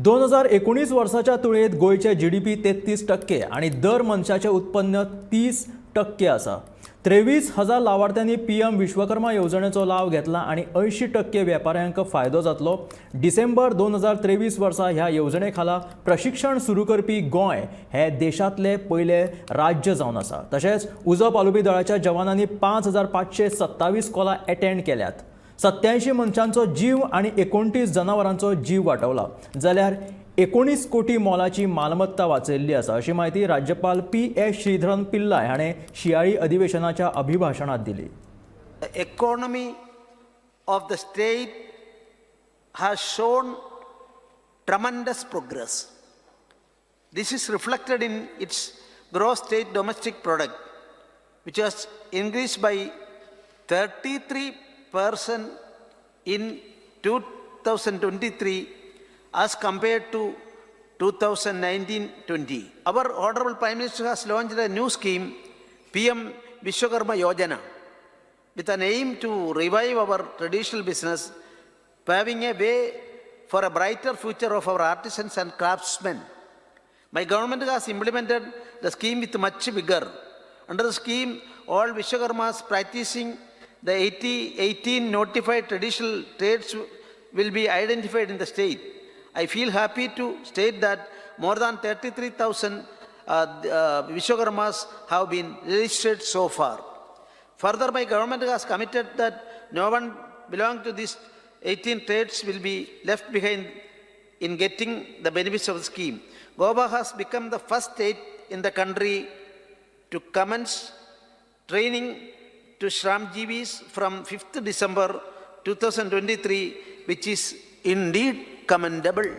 2019 वर्षाच्या तुळेत गोयचे GDP 33% आणि दर मनशाचे उत्पन्न 30% आसा. 23,000 लाभार्थ्यांनी PM विश्वकर्मा योजनेचो लाव घेतला आणि 80% व्यापाऱ्यांक फायदो जातलो. डिसेंबर 2023 वर्सा ह्या योजनेखाला प्रशिक्षण सुरू करपी गोंय हे देशातले पहिले राज्य जावन आसा. तशेंच उजो पालुबी दळाच्या जवानांनी 5,527 कॉला अटेंड केल्यात. 87 मनशांचो जीव आणि 29 जनावरांचो जीव वाटवला. जाल्यार 19 कोटी मोलाची मालमत्ता वाचयल्ली आसा अशी माहिती राज्यपाल PS श्रीधरन पिल्लाय हाणें शियाळी अधिवेशनाच्या अभिभाशणात दिली. The economy of the state has shown tremendous progress. This is reflected in its gross state domestic product, which has increased by 33% in 2023 as compared to 2019-20. Our Honorable Prime Minister has launched a new scheme, PM Vishwakarma Yojana, with an aim to revive our traditional business, paving a way for a brighter future of our artisans and craftsmen. My government has implemented the scheme with much vigor. Under the scheme, all Vishwakarmas practicing the 18 notified traditional trades will be identified in the state. I feel happy to state that more than 33,000 Vishwakarmas have been registered so far. Further, my government has committed that no one belonging to these 18 trades will be left behind in getting the benefits of the scheme. Goa has become the first state in the country to commence training to Shramjeevis from 5th December 2023, which is indeed commendable.